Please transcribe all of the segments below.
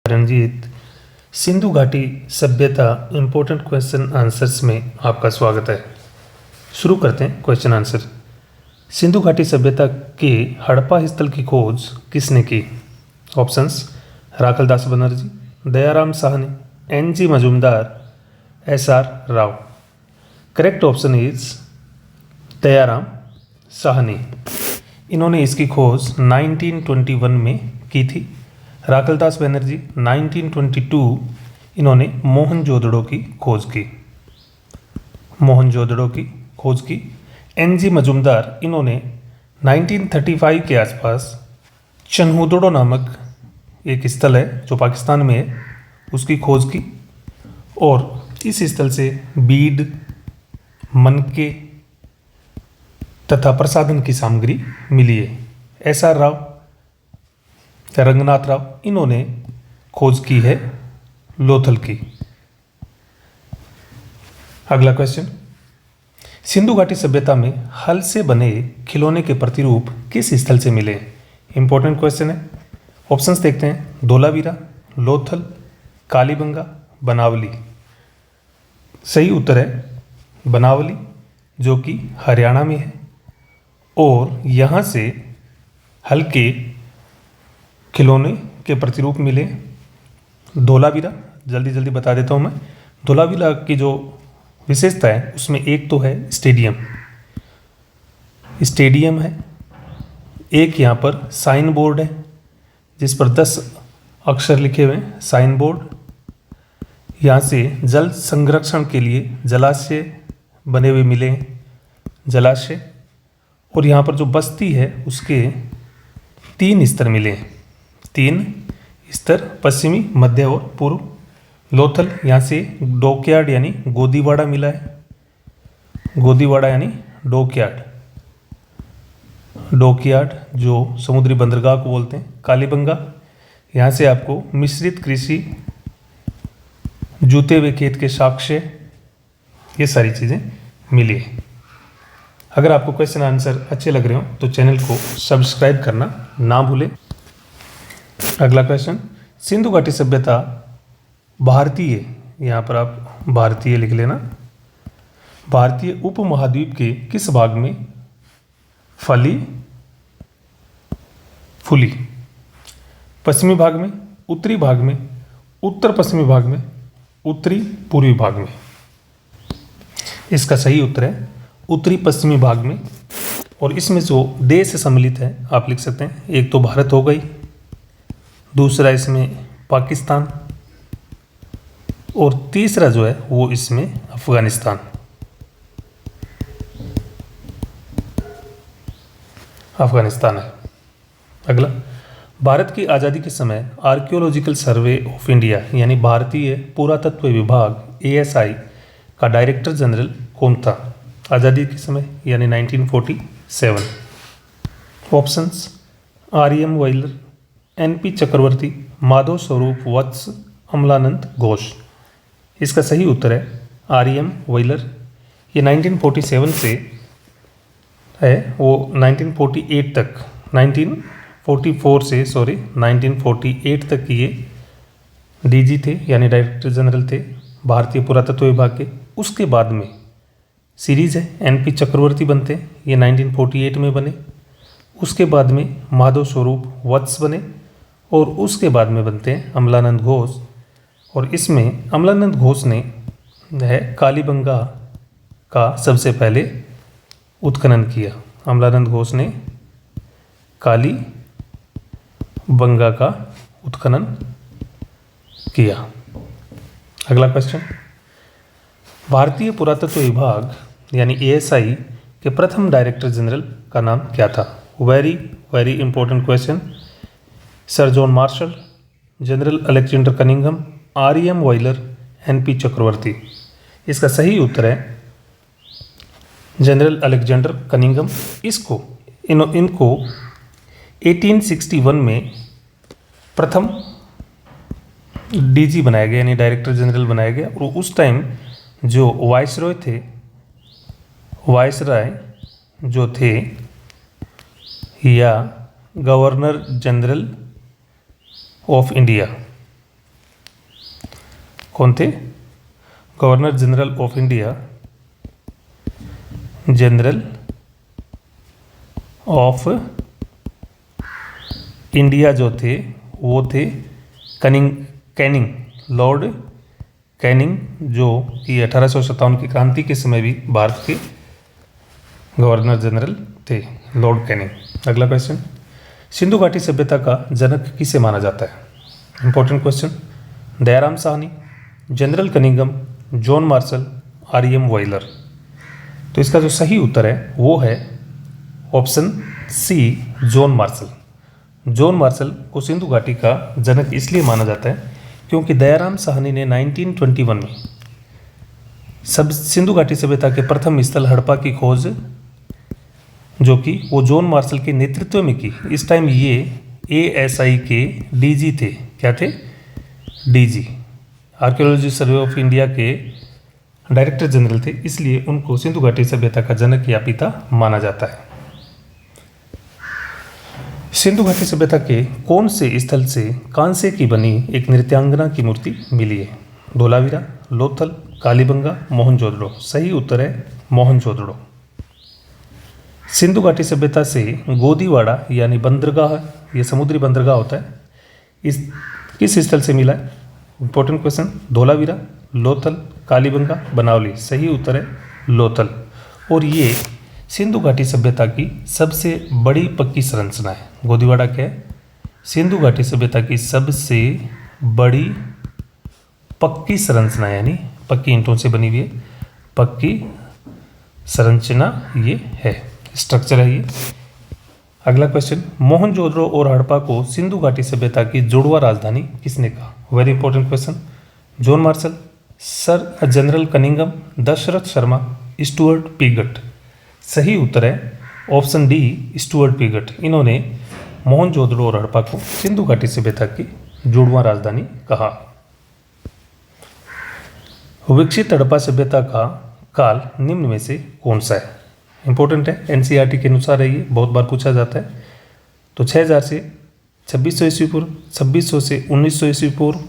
रंजीत। सिंधु घाटी सभ्यता important question answers में आपका स्वागत है। शुरू करते हैं क्वेश्चन आंसर। सिंधु घाटी सभ्यता के हड़प्पा स्थल की खोज किसने की? Options: Rakhaldas Banerjee, Dayaram Sahni, एन.जी. Majumdar, SR. Rao. Correct option is Dayaram Sahni. इन्होंने इसकी खोज 1921 में की थी। राखलदास बनर्जी 1922 इन्होंने मोहनजोदड़ो की खोज की। एन.जी. मजूमदार इन्होंने 1935 के आसपास चन्हुदड़ो नामक एक स्थल है जो पाकिस्तान में है, उसकी खोज की और इस स्थल से बीड, मनके तथा प्रसाधन की सामग्री मिली है। एस.आर. राव, रंगनाथ राव इन्होंने खोज की है लोथल की। अगला क्वेश्चन, सिंधु घाटी सभ्यता में हल से बने खिलौने के प्रतिरूप किस स्थल से मिले? इंपॉर्टेंट क्वेश्चन है। ऑप्शंस देखते हैं: धोलावीरा, लोथल, कालीबंगा, बनावली। सही उत्तर है बनावली, जो कि हरियाणा में है और यहाँ से हल्के खिलौने के प्रतिरूप मिले। धोलावीरा जल्दी बता देता हूँ मैं। धोलावीरा की जो विशेषता है उसमें एक तो है स्टेडियम है, एक यहाँ पर साइन बोर्ड है जिस पर 10 अक्षर लिखे हुए हैं, साइन बोर्ड। यहाँ से जल संरक्षण के लिए जलाशय बने हुए मिले हैं, जलाशय। और यहाँ पर जो बस्ती है उसके 3 स्तर मिले हैं, 3 स्तर: पश्चिमी, मध्य और पूर्व। लोथल, यहाँ से डॉकयार्ड यानी गोदीवाड़ा मिला है, गोदीवाड़ा यानी डॉकयार्ड जो समुद्री बंदरगाह को बोलते हैं। कालीबंगा, यहाँ से आपको मिश्रित कृषि, जूते हुए खेत के साक्ष्य, ये सारी चीज़ें मिली है। अगर आपको क्वेश्चन आंसर अच्छे लग रहे हो तो चैनल को सब्सक्राइब करना ना भूलें। अगला क्वेश्चन, सिंधु घाटी सभ्यता भारतीय, यहाँ पर आप भारतीय लिख लेना, भारतीय उपमहाद्वीप के किस भाग में फूली? पश्चिमी भाग में, उत्तरी भाग में, उत्तर पश्चिमी भाग में, उत्तरी पूर्वी भाग में? इसका सही उत्तर है उत्तरी पश्चिमी भाग में। और इसमें जो देश सम्मिलित है आप लिख सकते हैं, एक तो भारत हो गई, दूसरा इसमें पाकिस्तान और तीसरा जो है वो इसमें अफगानिस्तान है। अगला, भारत की आज़ादी के समय आर्कियोलॉजिकल सर्वे ऑफ इंडिया यानी भारतीय पुरातत्व विभाग ASI का डायरेक्टर जनरल कौन था आज़ादी के समय यानी 1947? Options: R.M. वाइलर, N.P. चक्रवर्ती, माधव स्वरूप वत्स, अमलानंद घोष। इसका सही उत्तर है R.M. वाइलर। ये 1947 से है, वो 1948 तक ये DG थे यानी डायरेक्टर जनरल थे भारतीय पुरातत्व विभाग के। उसके बाद में सीरीज़ है, N.P. चक्रवर्ती बनते हैं, ये 1948 में बने। उसके बाद में माधव स्वरूप वत्स बने और उसके बाद में बनते हैं अमलानंद घोष। और इसमें अमलानंद घोष ने है कालीबंगा का सबसे पहले उत्खनन किया। अमलानंद घोष ने कालीबंगा का उत्खनन किया। अगला क्वेश्चन, भारतीय पुरातत्व विभाग यानी ASI के प्रथम डायरेक्टर जनरल का नाम क्या था? Very important question. Sir John Marshall, general Alexander Cunningham, R.M. वाइलर, N.P. चक्रवर्ती। इसका सही उत्तर है जनरल अलेक्जेंडर कनिंघम। इनको 1861 में प्रथम DG बनाया गया यानी डायरेक्टर जनरल बनाया गया। और उस टाइम जो वायसरॉय जो थे या गवर्नर जनरल ऑफ इंडिया कौन थे? Governor general of India, general of India जो थे वो थे कैनिंग, लॉर्ड कैनिंग, जो कि 1857 की क्रांति के समय भी भारत के गवर्नर जनरल थे, लॉर्ड कैनिंग। अगला क्वेश्चन, सिंधु घाटी सभ्यता का जनक किसे माना जाता है? Important question. Dayaram Sahni, general Cunningham, John Marshall, R M. Wheeler. तो इसका जो सही उत्तर है वो है option C, John Marshall. John Marshall को सिंधु घाटी का जनक इसलिए माना जाता है क्योंकि दयाराम साहनी ने 1921 में सिंधु घाटी सभ्यता के प्रथम स्थल हड़प्पा की खोज, जो कि वो जॉन मार्शल के नेतृत्व में की। इस टाइम ये ASI के DG थे। क्या थे? DG, archaeology survey of India के डायरेक्टर जनरल थे, इसलिए उनको सिंधु घाटी सभ्यता का जनक या पिता माना जाता है। सिंधु घाटी सभ्यता के कौन से स्थल से कांसे की बनी एक नृत्यांगना की मूर्ति मिली है? धोलावीरा, लोथल, कालीबंगा, मोहनजोदड़ो। सही उत्तर है मोहनजोदड़ो। सिंधु घाटी सभ्यता से गोदीवाड़ा यानी बंदरगाह, ये समुद्री बंदरगाह होता है, इस किस स्थल से मिला है? Important question. धोलावीरा, लोथल, कालीबंगा, बनावली। सही उत्तर है लोथल। और ये सिंधु घाटी सभ्यता की सबसे बड़ी पक्की संरचना है। गोदीवाड़ा क्या है? सिंधु घाटी सभ्यता की सबसे बड़ी पक्की संरचना, यानी पक्की ईंटों से बनी हुई है, पक्की संरचना ये है, स्ट्रक्चर है ये। अगला क्वेश्चन, मोहनजोदड़ो और हड़प्पा को सिंधु घाटी सभ्यता की जुड़वा राजधानी किसने कहा? Very important question. John Marshall, sir general Cunningham, Dashrath Sharma, Stuart Piggott. सही उत्तर है ऑप्शन डी, स्टुअर्ट पीगट। इन्होंने मोहनजोदड़ो और हड़प्पा को सिंधु घाटी सभ्यता की जुड़वा राजधानी कहा। विकसित हड़प्पा सभ्यता का काल निम्न में से कौन सा है? इंपॉर्टेंट है, NCERT के अनुसार है ये, बहुत बार पूछा जाता है। तो 6000 से 2600 ईस्वी पूर्व, 2600 से 1900 ईस्वी पूर्व,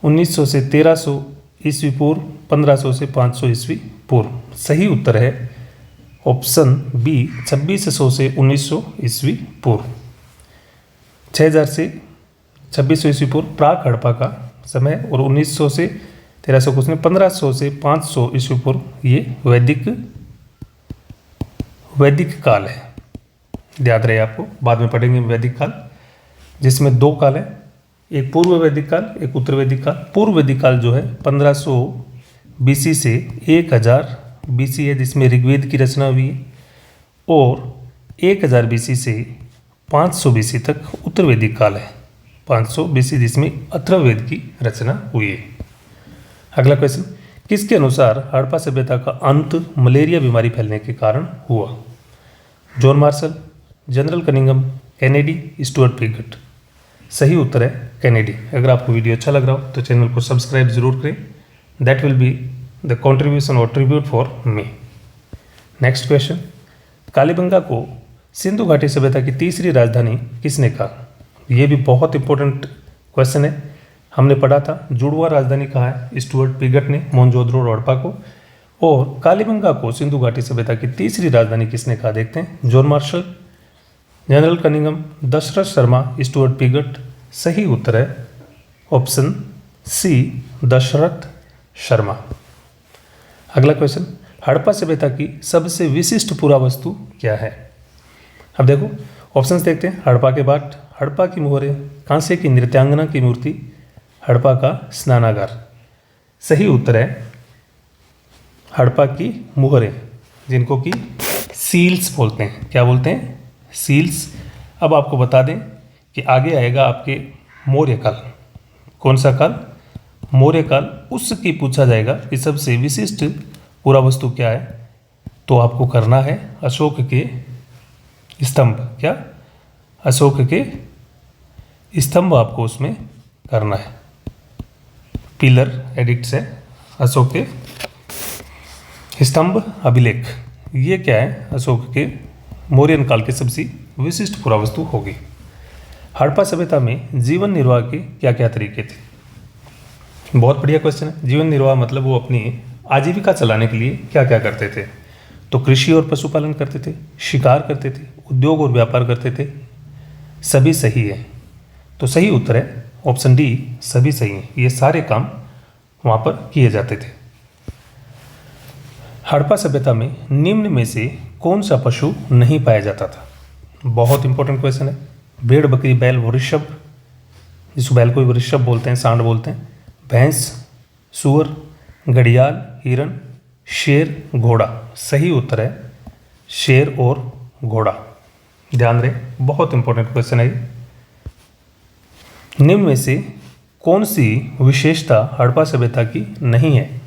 1900 से 1300 ईस्वी पूर्व, 1500 से 500 ईस्वी पूर्व। सही उत्तर है ऑप्शन बी, 2600 से 1900 ईस्वी पूर्व। 6000 से 2600 ईस्वी पूर्व प्राक हड़प्पा का समय, और 1900 से 1300 कुछ नहीं, 1500 से 500 ईस्वी पूर्व ये वैदिक काल है। याद रहे आपको, बाद में पढ़ेंगे वैदिक काल, जिसमें दो काल है, एक पूर्व वैदिक काल, एक उत्तर वैदिक काल। पूर्व वैदिक काल जो है 1500 BC से 1000 BC है, जिसमें ऋग्वेद की रचना हुई है, और 1000 BC से 500 BC तक उत्तर वैदिक काल है, 500 BC, जिसमें अथर्ववेद की रचना हुई है। अगला क्वेश्चन, किसके अनुसार हड़प्पा सभ्यता का अंत मलेरिया बीमारी फैलने के कारण हुआ? John Marshall, general Cunningham, Kennedy, Stuart Piggott. सही उत्तर है कैनेडी। अगर आपको वीडियो अच्छा लग रहा हो तो चैनल को सब्सक्राइब जरूर करें, that will be the contribution और tribute for me. Next question, Kalibanga को सिंधु घाटी सभ्यता की तीसरी राजधानी किसने कहा? यह भी बहुत इंपॉर्टेंट क्वेश्चन है। हमने पढ़ा था जुड़वा राजधानी कहा है स्टुअर्ट पीगट ने मोहनजोदड़ो और हड़प्पा को, और कालीबंगा को सिंधु घाटी सभ्यता की तीसरी राजधानी किसने कहा? देखते हैं। John Marshall, general Cunningham, Dashrath Sharma, Stuart Piggott. सही उत्तर है ऑप्शन सी, दशरथ शर्मा। अगला क्वेश्चन, हड़प्पा सभ्यता की सबसे विशिष्ट पुरावस्तु क्या है? अब देखो ऑप्शंस देखते हैं। हड़प्पा के बाट, हड़प्पा की मोहरें, कांसे की नृत्यांगना की मूर्ति, हड़प्पा का स्नानागार। सही उत्तर है हड़प्पा की मोहरें, जिनको कि सील्स बोलते हैं। क्या बोलते हैं? सील्स। अब आपको बता दें कि आगे आएगा आपके मौर्य काल। कौन सा काल? मौर्य काल। उसकी पूछा जाएगा कि सबसे विशिष्ट पुरावस्तु क्या है, तो आपको करना है अशोक के स्तंभ। क्या? अशोक के स्तंभ आपको उसमें करना है। पिलर एडिक्ट्स है, अशोक के स्तंभ अभिलेख। ये क्या है? अशोक के मौर्यन काल के सबसे विशिष्ट पुरावस्तु होगी। हड़प्पा सभ्यता में जीवन निर्वाह के क्या क्या तरीके थे? बहुत बढ़िया क्वेश्चन है। जीवन निर्वाह मतलब वो अपनी आजीविका चलाने के लिए क्या क्या करते थे। तो कृषि और पशुपालन करते थे, शिकार करते थे, उद्योग और व्यापार करते थे। सभी सही है। तो सही उत्तर है ऑप्शन डी, सभी सही है। ये सारे काम वहाँ पर किए जाते थे। हड़प्पा सभ्यता में निम्न में से कौन सा पशु नहीं पाया जाता था। बहुत इंपॉर्टेंट क्वेश्चन है। भेड़, बकरी, बैल, वृषभ, जिसको बैल को भी वृषभ बोलते हैं, सांड बोलते हैं, भैंस, सूअर, घड़ियाल, हिरन, शेर, घोड़ा। सही उत्तर है शेर और घोड़ा। ध्यान रहे, बहुत इंपॉर्टेंट क्वेश्चन है ये। निम्न में से कौन सी विशेषता हड़प्पा सभ्यता की नहीं है।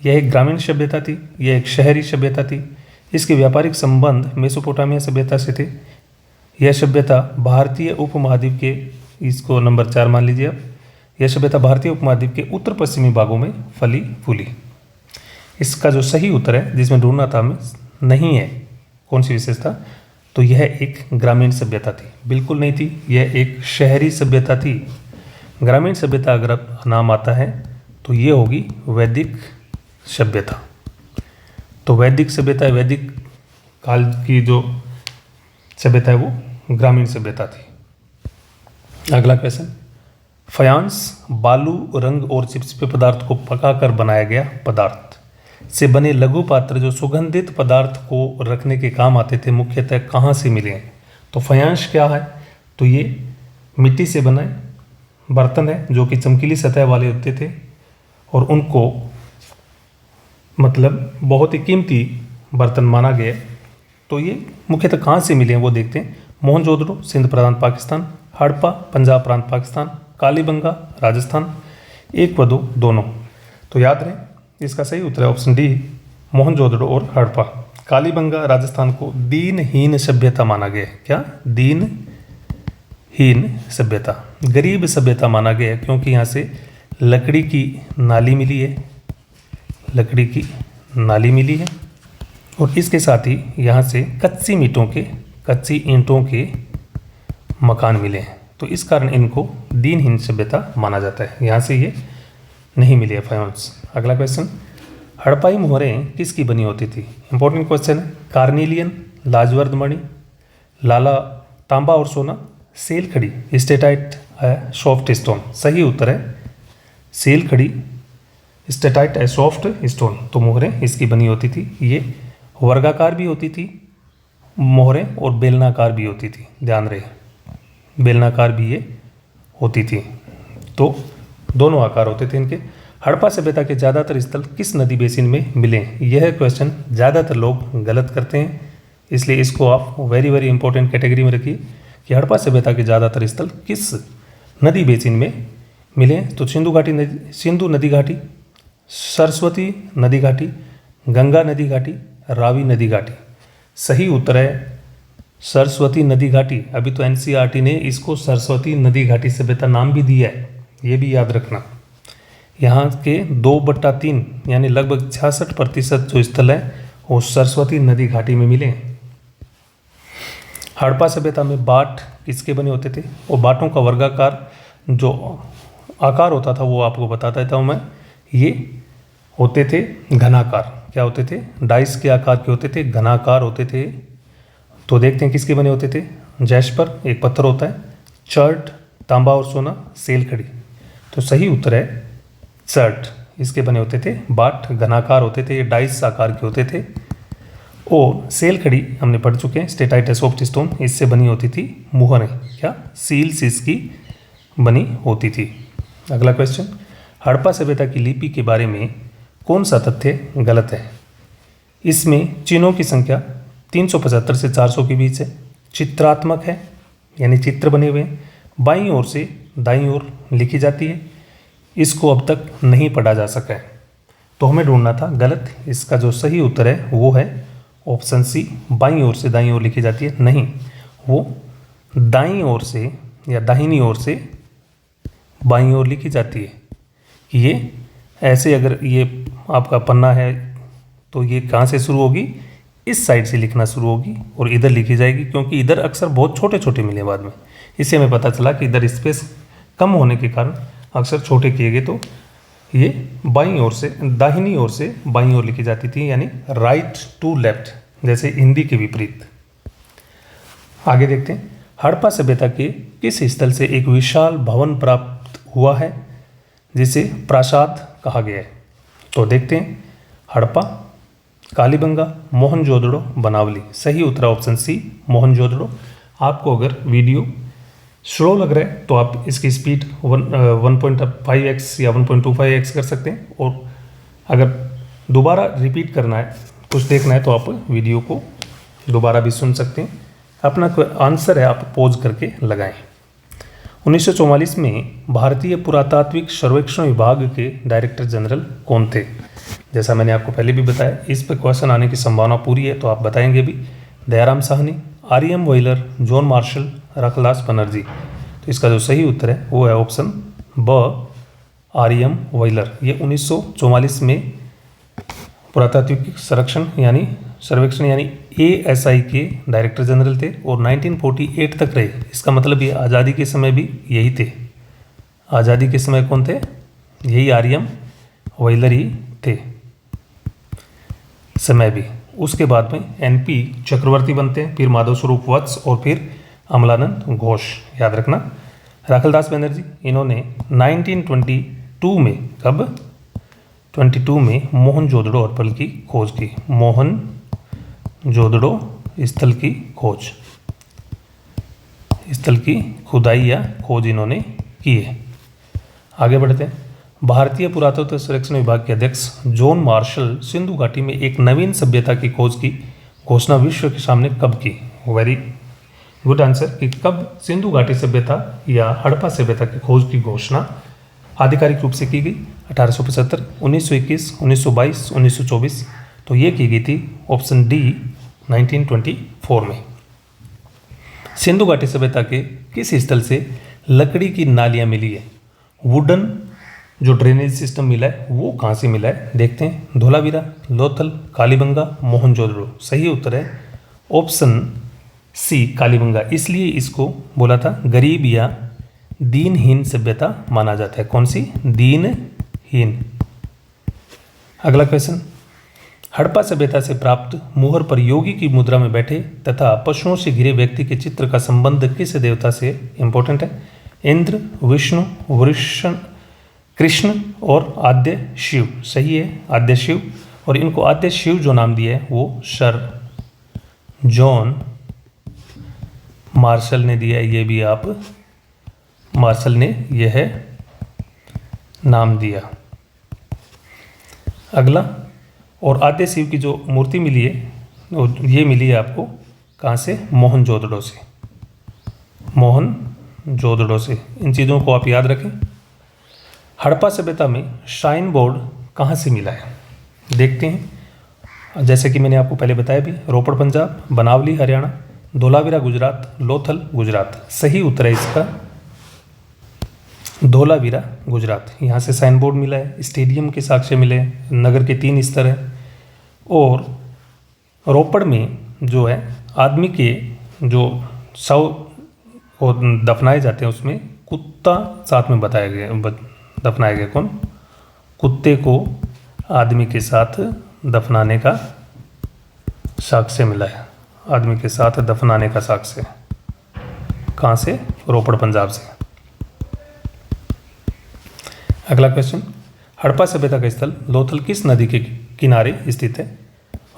यह एक ग्रामीण सभ्यता थी, यह एक शहरी सभ्यता थी, इसके व्यापारिक संबंध मेसोपोटामिया सभ्यता से थे, यह सभ्यता भारतीय उपमहाद्वीप के, इसको नंबर 4 मान लीजिए आप, यह सभ्यता भारतीय उपमहाद्वीप के उत्तर पश्चिमी भागों में फली फूली। इसका जो सही उत्तर है जिसमें ढूंढना था हमें, नहीं है कौन सी विशेषता, तो यह एक ग्रामीण सभ्यता थी। बिल्कुल नहीं थी, यह एक शहरी सभ्यता थी। ग्रामीण सभ्यता अगर नाम आता है तो ये होगी वैदिक सभ्यता। तो वैदिक सभ्यता, वैदिक काल की जो सभ्यता है वो ग्रामीण सभ्यता थी। अगला क्वेश्चन, फयांस बालू, रंग और चिपचिपे पदार्थ को पकाकर बनाया गया पदार्थ से बने लघु पात्र जो सुगंधित पदार्थ को रखने के काम आते थे, मुख्यतः कहाँ से मिले हैं। तो फयांस क्या है, तो ये मिट्टी से बने बर्तन है जो कि चमकीली सतह वाले होते थे और उनको मतलब बहुत ही कीमती बर्तन माना गया। तो ये मुख्यतः कहाँ से मिले हैं वो देखते हैं। मोहनजोदड़ो सिंध प्रांत पाकिस्तान, हड़प्पा पंजाब प्रांत पाकिस्तान, कालीबंगा राजस्थान, एक व दो दोनों। तो याद रहे इसका सही उत्तर है ऑप्शन डी, मोहनजोदड़ो और हड़प्पा। कालीबंगा राजस्थान को दीनहीन सभ्यता माना गया है। क्या? दीनहीन सभ्यता, गरीब सभ्यता माना गया है, क्योंकि यहाँ से लकड़ी की नाली मिली है, लकड़ी की नाली मिली है और इसके साथ ही यहाँ से कच्ची ईंटों के मकान मिले हैं। तो इस कारण इनको दीनहीन सभ्यता माना जाता है। यहाँ से ये नहीं मिली है फाइनेंस। अगला क्वेश्चन, हड़प्पाई मोहरें किसकी बनी होती थी। इंपॉर्टेंट क्वेश्चन है। कार्नेलियन, लाजवर्द मणि, लाला तांबा और सोना, सेल खड़ी, स्टेटाइट है, सॉफ्ट स्टोन। सही उत्तर है सेल खड़ी, स्टेटाइट है, सॉफ्ट स्टोन। तो मोहरें इसकी बनी होती थी। ये वर्गाकार भी होती थी मोहरें और बेलनाकार भी होती थी। ध्यान रहे, बेलनाकार भी ये होती थी। तो दोनों आकार होते थे इनके। हड़प्पा सभ्यता के ज़्यादातर स्थल किस नदी बेसिन में मिले। यह क्वेश्चन ज़्यादातर लोग गलत करते हैं, इसलिए इसको आप वेरी वेरी इंपॉर्टेंट कैटेगरी में रखिए कि हड़प्पा सभ्यता के ज़्यादातर स्थल किस नदी बेसिन में मिले। तो सिंधु नदी घाटी, सरस्वती नदी घाटी, गंगा नदी घाटी, रावी नदी घाटी। सही उत्तर है सरस्वती नदी घाटी। अभी तो एनसीईआरटी ने इसको सरस्वती नदी घाटी सभ्यता नाम भी दिया है, ये भी याद रखना। यहाँ के 2/3 यानी लगभग 66% जो स्थल है वो सरस्वती नदी घाटी में मिले हैं। हड़प्पा सभ्यता में बाट किसके बने होते थे, और बाटों का वर्गाकार जो आकार होता था वो आपको बता देता हूँ मैं। ये होते थे घनाकार। क्या होते थे? डाइस के आकार के होते थे, घनाकार होते थे। तो देखते हैं किसके बने होते थे। जैस्पर एक पत्थर होता है, चर्ट तांबा और सोना, सेल खड़ी। तो सही उत्तर है चर्ट, इसके बने होते थे। बाट घनाकार होते थे, डाइस आकार के होते थे। और सेल खड़ी हमने पढ़ चुके हैं, स्टेटाइट सॉफ्ट स्टोन, इससे बनी होती थी मुहरें। क्या? सील्स इसकी बनी होती थी। अगला क्वेश्चन, हड़प्पा सभ्यता की लिपि के बारे में कौन सा तथ्य गलत है। इसमें चिन्हों की संख्या 375 से 400 के बीच है, चित्रात्मक है यानी चित्र बने हुए हैं, बाईं ओर से दाईं ओर लिखी जाती है, इसको अब तक नहीं पढ़ा जा सका है। तो हमें ढूंढना था गलत। इसका जो सही उत्तर है वो है ऑप्शन सी, बाईं ओर से दाईं ओर लिखी जाती है। नहीं, वो दाईं ओर से या दाहिनी ओर से बाईं ओर लिखी जाती है। ये ऐसे अगर ये आपका पन्ना है तो ये कहाँ से शुरू होगी, इस साइड से लिखना शुरू होगी और इधर लिखी जाएगी, क्योंकि इधर अक्सर बहुत छोटे छोटे मिले बाद में। इससे हमें पता चला कि इधर स्पेस कम होने के कारण अक्सर छोटे किए गए। तो ये बाईं ओर से दाहिनी ओर से बाईं ओर लिखी जाती थी, यानी राइट टू लेफ्ट, जैसे हिंदी के विपरीत। आगे देखते हैं, हड़प्पा सभ्यता के किस स्थल से एक विशाल भवन प्राप्त हुआ है जिसे प्रासाद कहा गया है? तो देखते हैं, हड़प्पा, कालीबंगा, मोहनजोदड़ो, बनावली। सही उत्तर ऑप्शन सी, मोहनजोदड़ो। आपको अगर वीडियो स्लो लग रहा है तो आप इसकी स्पीड 1.5x या 1.25x कर सकते हैं, और अगर दोबारा रिपीट करना है, कुछ देखना है, तो आप वीडियो को दोबारा भी सुन सकते हैं। अपना कोई आंसर है आप पॉज करके लगाएं। 1944 में भारतीय पुरातात्विक सर्वेक्षण विभाग के डायरेक्टर जनरल कौन थे? जैसा मैंने आपको पहले भी बताया, इस पर क्वेश्चन आने की संभावना पूरी है, तो आप बताएंगे भी। Dayaram Sahni, R M. Wheeler, John Marshall, Rakhaldas Banerjee. तो इसका जो सही उत्तर है वो है ऑप्शन ब, आर.एम. व्हीलर। ये 1944 में पुरातात्विक सर्वेक्षण यानी ASI के डायरेक्टर जनरल थे, और 1948 तक रहे। इसका मतलब ये आज़ादी के समय भी यही थे। आज़ादी के समय कौन थे? यही आर.एम. व्हीलर ही थे समय भी। उसके बाद में NP चक्रवर्ती बनते हैं, फिर माधव स्वरूप वत्स, और फिर अमलानंद घोष। याद रखना। राखलदास बनर्जी, इन्होंने 1922 में, कब? 22 में मोहनजोदड़ो अरपल की खोज की। मोहनजोदड़ो स्थल की खोज, स्थल की खुदाई या खोज इन्होंने की है। आगे बढ़ते हैं, भारतीय पुरातत्व सर्वेक्षण विभाग के अध्यक्ष जॉन मार्शल सिंधु घाटी में एक नवीन सभ्यता की खोज की घोषणा विश्व के सामने कब की? वेरी गुड आंसर, कि कब सिंधु घाटी सभ्यता या हड़प्पा सभ्यता की खोज की घोषणा आधिकारिक रूप से की गई? 1875, 1921, 1922, 1924। तो ये की गई थी ऑप्शन डी, 1924 में। सिंधु घाटी सभ्यता के किस स्थल से लकड़ी की नालियाँ मिली है? वुडन जो ड्रेनेज सिस्टम मिला है वो कहाँ से मिला है? देखते हैं, धोलावीरा, लोथल, कालीबंगा, मोहनजोदड़ो। सही उत्तर है ऑप्शन सी, कालीबंगा। इसलिए इसको बोला था गरीब या दीनहीन सभ्यता माना जाता है। कौन सी? दीनहीन। अगला क्वेश्चन, हड़प्पा सभ्यता से प्राप्त मुहर पर योगी की मुद्रा में बैठे तथा पशुओं से घिरे व्यक्ति के चित्र का संबंध किस देवता से? इंपॉर्टेंट है। इंद्र, विष्णु, वृषण, कृष्ण और आद्य शिव। सही है, आद्य शिव। और इनको आद्य शिव जो नाम दिया है वो सर जॉन मार्शल ने दिया है। ये भी आप मार्शल ने यह नाम दिया। अगला, और आद्य शिव की जो मूर्ति मिली है ये मिली है आपको कहाँ से? मोहनजोदड़ो से। मोहनजोदड़ो से। इन चीज़ों को आप याद रखें। हड़प्पा सभ्यता में श्राइन बोर्ड कहाँ से मिला है? देखते हैं। जैसे कि मैंने आपको पहले बताया भी, रोपड़ पंजाब, बनावली हरियाणा, धोलावीरा गुजरात, लोथल गुजरात। सही उत्तर है इसका धोलावीरा गुजरात। यहाँ से साइन बोर्ड मिला है, स्टेडियम के साक्ष्य मिले, नगर के 3 स्तर हैं, और रोपड़ में जो है आदमी के जो शव को दफनाए जाते हैं उसमें कुत्ता साथ में बताया गया, दफनाया गया। कौन? कुत्ते को आदमी के साथ दफनाने का साक्ष्य मिला है। आदमी के साथ दफनाने का साक्ष्य कहाँ से? रोपड़ पंजाब से। अगला क्वेश्चन, हड़प्पा सभ्यता का स्थल लोथल किस नदी के किनारे स्थित है?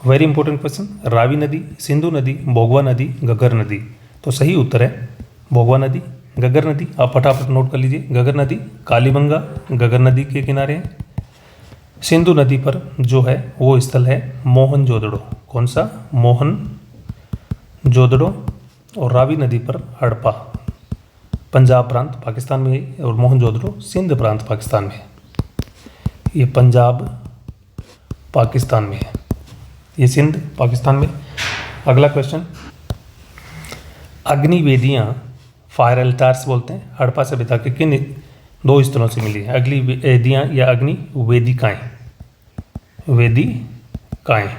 Very important question. रावी नदी, सिंधु नदी, भोगवा नदी, घग्गर नदी। तो सही उत्तर है भोगवा नदी, घग्गर नदी। आप फटाफट नोट कर लीजिए। घग्गर नदी कालीबंगा घग्गर नदी के किनारे है। सिंधु नदी पर जो है वो स्थल है मोहनजोदड़ो। कौन सा? मोहनजोदड़ो। और रावी नदी पर हड़प्पा पंजाब प्रांत पाकिस्तान में है, और मोहनजोदड़ो सिंध प्रांत पाकिस्तान में है। ये पंजाब पाकिस्तान में है, ये सिंध पाकिस्तान में। अगला क्वेश्चन, अग्निवेदियाँ फायर अल्टार्स बोलते हैं, हड़प्पा सभ्यता के किन 2 स्थलों से मिली है? अग्नि वेदियाँ या अग्नि वेदिकाएँ? वेदिकाएँ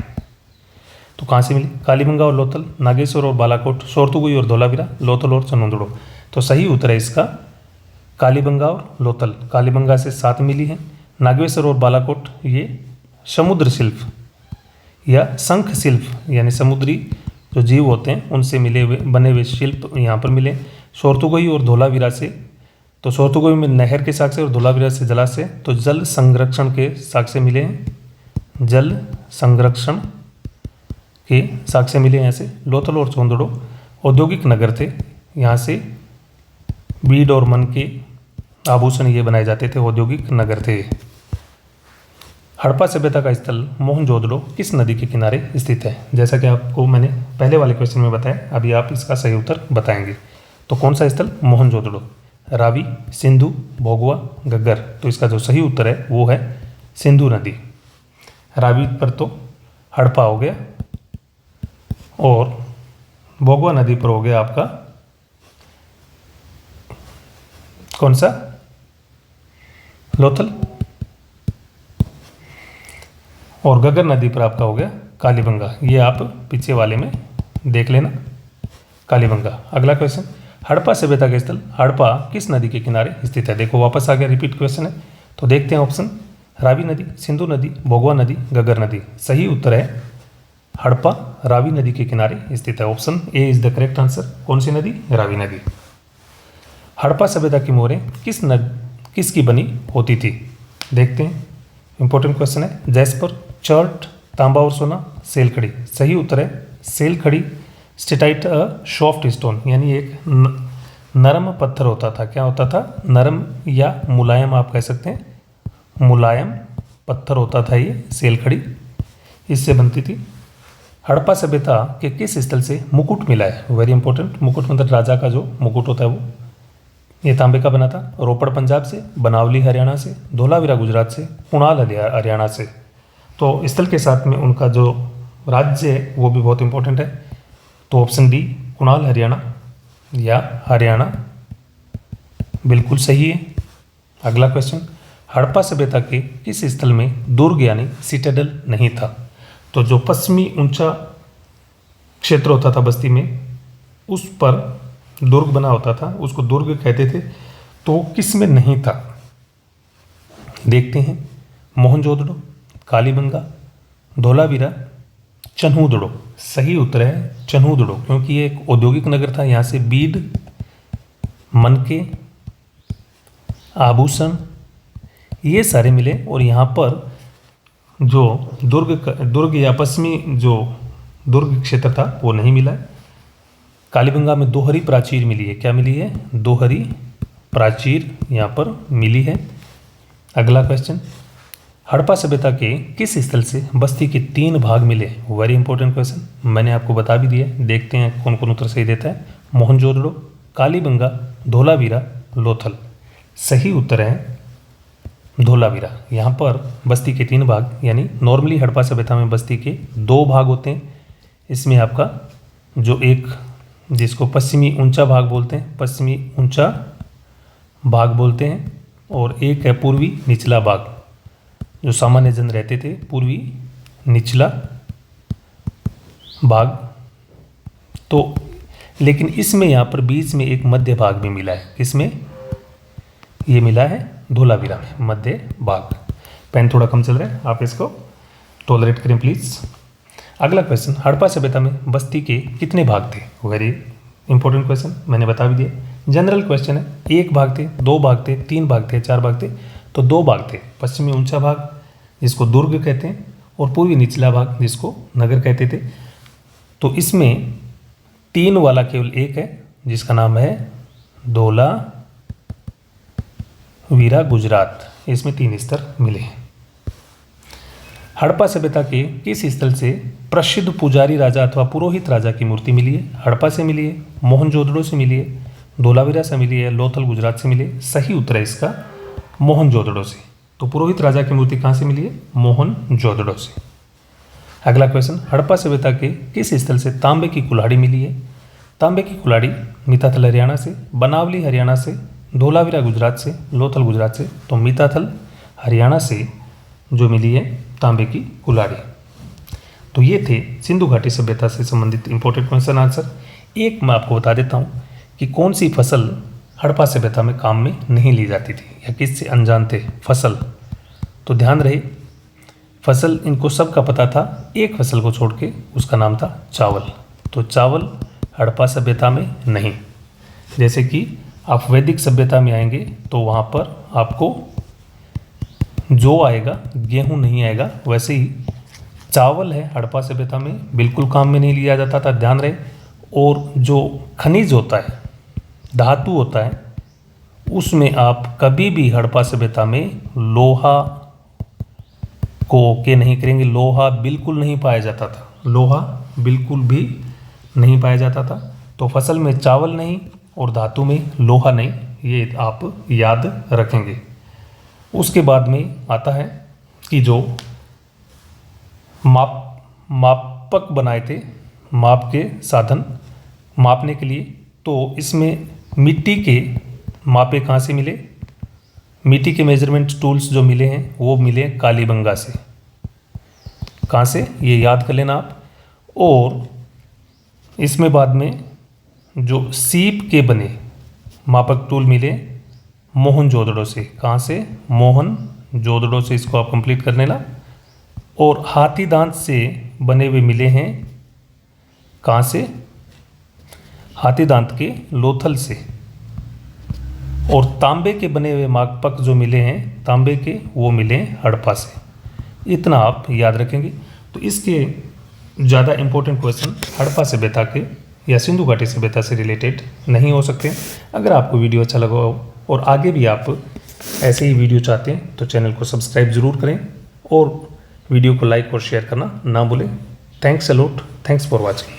तो कहाँ से मिली? कालीबंगा और लोथल, नागेश्वर और बालाकोट, सोरतुगुई और धोलावीरा, लोथल और चनोदड़ो। तो सही उत्तर है इसका कालीबंगा और लोथल। कालीबंगा से 7 मिली है, नागेश्वर और बालाकोट ये समुद्र शिल्प या शंख शिल्प यानी समुद्री जो जीव होते हैं उनसे मिले हुए बने हुए शिल्प यहाँ पर मिले। सोरतुगई और धोलावीरा से, तो सोरतुगई में नहर के साक्ष्य और धोलावीरा से जलाशय, तो जल संरक्षण के साक्ष्य मिले हैं। जल संरक्षण के साक्ष्य मिले यहाँ से। लोथल और चोंदड़ो औद्योगिक नगर थे, यहाँ से बीड और मन के आभूषण ये बनाए जाते थे, औद्योगिक नगर थे। हड़प्पा सभ्यता का स्थल मोहनजोदड़ो किस नदी के किनारे स्थित है? जैसा कि आपको मैंने पहले वाले क्वेश्चन में बताया, अभी आप इसका सही उत्तर बताएंगे। तो कौन सा स्थल? मोहनजोदड़ो। रावी, सिंधु, भोगवा, घग्गर। तो इसका जो सही उत्तर है वो है सिंधु नदी। रावी पर तो हड़प्पा हो गया और भोगवा नदी पर हो गया आपका कौन सा? लोथल। और घग्गर नदी पर आपका हो गया कालीबंगा। ये आप पीछे वाले में देख लेना, कालीबंगा। अगला क्वेश्चन, हड़प्पा सभ्यता के स्थल हड़प्पा किस नदी के किनारे स्थित है? देखो वापस आ गया, रिपीट क्वेश्चन है। तो देखते हैं ऑप्शन, रावी नदी, सिंधु नदी, भोगवा नदी, घग्गर नदी। सही उत्तर है हड़प्पा रावी नदी के किनारे स्थित है। Option A is the correct answer. कौन सी नदी? रावी नदी। हड़प्पा सभ्यता की मोहरें किसकी बनी होती थी? देखते हैं, इंपॉर्टेंट क्वेश्चन है। जैस्पर, चर्ट, तांबा और सोना, सेलखड़ी। सही उत्तर है सेलखड़ी। स्टेटाइट अ सॉफ्ट स्टोन, यानी एक नरम पत्थर होता था। क्या होता था? नरम या मुलायम आप कह सकते हैं, मुलायम पत्थर होता था ये सेलखड़ी, इससे बनती थी। हड़प्पा सभ्यता के किस स्थल से मुकुट मिला है? Very important. मुकुट मतलब राजा का जो मुकुट होता है वो, ये तांबे का बना था। रोपड़ पंजाब से, बनावली हरियाणा से, धोलावीरा गुजरात से, कुणाल हरियाणा से। तो स्थल के साथ में उनका जो राज्य है वो भी बहुत इंपॉर्टेंट है। तो ऑप्शन डी कुणाल हरियाणा या हरियाणा बिल्कुल सही है। अगला क्वेश्चन, हड़प्पा सभ्यता के किस स्थल में दुर्ग यानी सिटाडेल नहीं था? तो जो पश्चिमी ऊंचा क्षेत्र होता था बस्ती में, उस पर दुर्ग बना होता था, उसको दुर्ग कहते थे। तो किस में नहीं था? देखते हैं, मोहनजोदड़ो, कालीबंगा, धोलावीरा, चन्हूदड़ो। सही उत्तर है चन्हूदड़ो, क्योंकि ये एक औद्योगिक नगर था। यहाँ से बीड, मनके, आभूषण ये सारे मिले और यहाँ पर जो दुर्ग या पश्चिमी जो दुर्ग क्षेत्र था वो नहीं मिला है। कालीबंगा में दोहरी प्राचीर मिली है। क्या मिली है? दोहरी प्राचीर यहाँ पर मिली है। अगला क्वेश्चन, हड़प्पा सभ्यता के किस स्थल से बस्ती के 3 भाग मिले? वेरी इंपॉर्टेंट क्वेश्चन, मैंने आपको बता भी दिया। देखते हैं कौन कौन उत्तर सही देता है। मोहनजोदड़ो, कालीबंगा, धोलावीरा, लोथल। सही उत्तर है धोलावीरा। यहाँ पर बस्ती के 3 भाग, यानी नॉर्मली हड़प्पा सभ्यता में बस्ती के 2 भाग होते हैं। इसमें आपका जो एक जिसको पश्चिमी ऊंचा भाग बोलते हैं, पश्चिमी ऊंचा भाग बोलते हैं, और एक है पूर्वी निचला भाग, जो सामान्य जन रहते थे, पूर्वी निचला भाग। तो लेकिन इसमें यहाँ पर बीच में एक मध्य भाग भी मिला है। इसमें ये मिला है धोलावीरा में मध्य भाग। पेन थोड़ा कम चल रहा है, आप इसको टॉलरेट करें प्लीज़। अगला क्वेश्चन, हड़प्पा सभ्यता में बस्ती के कितने भाग थे? वेरी इंपॉर्टेंट क्वेश्चन, मैंने बता भी दिया। जनरल क्वेश्चन है। 1 भाग थे, 2 भाग थे, 3 भाग थे, 4 भाग थे? तो 2 भाग थे। पश्चिमी ऊंचा भाग जिसको दुर्ग कहते हैं, और पूर्वी निचला भाग जिसको नगर कहते थे। तो इसमें 3 वाला केवल एक है, जिसका नाम है धोलावीरा गुजरात। इसमें 3 स्तर मिले हैं। हड़प्पा सभ्यता के किस स्थल से प्रसिद्ध पुजारी राजा अथवा पुरोहित राजा की मूर्ति मिली है? हड़प्पा से मिली है, मोहनजोदड़ो से मिली है, धोलावीरा से मिली है, लोथल गुजरात से मिली है। सही उत्तर है इसका मोहनजोदड़ो से। तो पुरोहित राजा की मूर्ति कहाँ से मिली है? मोहनजोदड़ो से। अगला क्वेश्चन, हड़प्पा सभ्यता के किस स्थल से तांबे की कुल्हाड़ी मिली है? तांबे की कुल्हाड़ी मीताथल हरियाणा से, बनावली हरियाणा से, धोलावीरा गुजरात से, लोथल गुजरात से। तो मीताथल हरियाणा से जो मिली है तांबे की कुल्हाड़ी। तो ये थे सिंधु घाटी सभ्यता से संबंधित इंपॉर्टेंट क्वेश्चन आंसर। एक मैं आपको बता देता हूँ कि कौन सी फसल हड़प्पा सभ्यता में काम में नहीं ली जाती थी, या किससे अनजान थे फसल। तो ध्यान रहे फसल इनको सबका पता था, एक फसल को छोड़ के, उसका नाम था चावल। तो चावल हड़प्पा सभ्यता में नहीं। जैसे कि आप वैदिक सभ्यता में आएंगे तो वहाँ पर आपको जौ आएगा, गेहूँ नहीं आएगा। वैसे ही चावल है हड़प्पा सभ्यता में बिल्कुल काम में नहीं लिया जाता था, ध्यान रहे। और जो खनिज होता है, धातु होता है, उसमें आप कभी भी हड़प्पा सभ्यता में लोहा को ओके नहीं करेंगे। लोहा बिल्कुल नहीं पाया जाता था, लोहा बिल्कुल भी नहीं पाया जाता था। तो फसल में चावल नहीं और धातु में लोहा नहीं, ये आप याद रखेंगे। उसके बाद में आता है कि जो मापक बनाए थे, माप के साधन मापने के लिए, तो इसमें मिट्टी के मापे कहाँ से मिले? मिट्टी के मेजरमेंट टूल्स जो मिले हैं वो मिले कालीबंगा से। कहाँ से? ये याद कर लेना आप। और इसमें बाद में जो सीप के बने मापक टूल मिले मोहनजोदड़ो से। कहाँ से? मोहनजोदड़ो से, इसको आप कंप्लीट कर लेना। और हाथी दांत से बने हुए मिले हैं कहाँ से? हाथी दांत के लोथल से। और तांबे के बने हुए मापक जो मिले हैं तांबे के, वो मिले हड़प्पा से। इतना आप याद रखेंगे। तो इसके ज़्यादा इंपॉर्टेंट क्वेश्चन हड़प्पा सभ्यता के या सिंधु घाटी सभ्यता से रिलेटेड नहीं हो सकते। अगर आपको वीडियो अच्छा लगा हो और आगे भी आप ऐसे ही वीडियो चाहते हैं तो चैनल को सब्सक्राइब ज़रूर करें और वीडियो को लाइक और शेयर करना ना भूलें। Thanks a lot, thanks for watching.